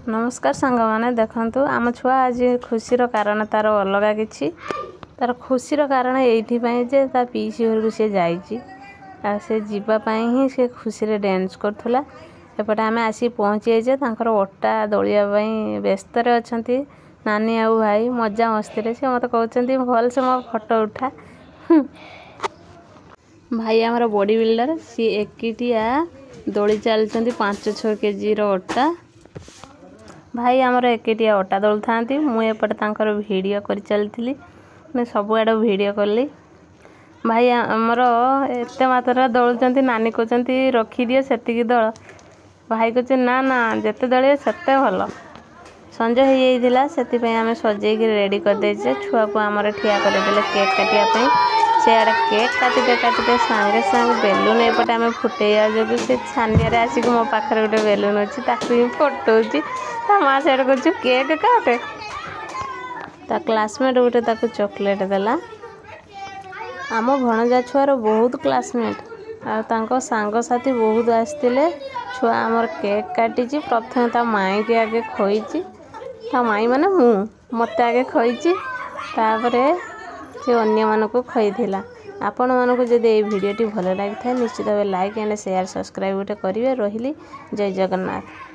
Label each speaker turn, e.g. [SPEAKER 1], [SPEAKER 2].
[SPEAKER 1] नमस्कार सांग माने देखंतु आम छुआ आज खुशीर कारण तार अलग किछि तार खुशीर कारण एइथि पई जे ता पीसी घर को से जाईची आ से जीवा पई ही से खुशी रे डांस करथुला एपटे आमे आसी पहुंची जे तांकर ओटा दलिया पई व्यस्त रे अछंती नानी आ भाई मजा मस्ती रे से मते कहउचंती भल से मो फोटो उठा भाई हमर बॉडी बिल्डर सी एकिटिया दोली चलचंती 5-6 केजी रो ओटा भाई आमर एकेटिया अटा दल था मुझे तांकर वीडियो कर चली मैं सबुआड़ वीडियो कली भाई आमर एत मात्रा दौड़ नानी कहते रखीदि से दल भाई कहे ना ना जिते दलिए सेते भल संज हो से आम सजे रेडी करदे छुआ को आमर ठिया करदे केक काटिया सियाड़े केक काटते काटते सांगे सांगे बेलून एपटे आम फुटेया जो से छानिया आसिक मो पाखे गोटे बेलून अच्छी ताकि फटोची माँ सियाड़े कह केक काटे ता क्लासमेट गोटे ताकू चॉकलेट देला आम भणजा छुआर बहुत क्लासमेट आ सांग साथी बहुत आसते छुआ आमर केक काटी प्रथम ता माई के आगे खोईची ता माई माने मु मते आगे खोईची तापरे से अन्य मानक खईथिला आपण मानक जदि ए वीडियोटी भल लागि था निश्चित भाव लाइक एंड शेयर सब्सक्राइब गोटे करिवे रहिली जय जगन्नाथ।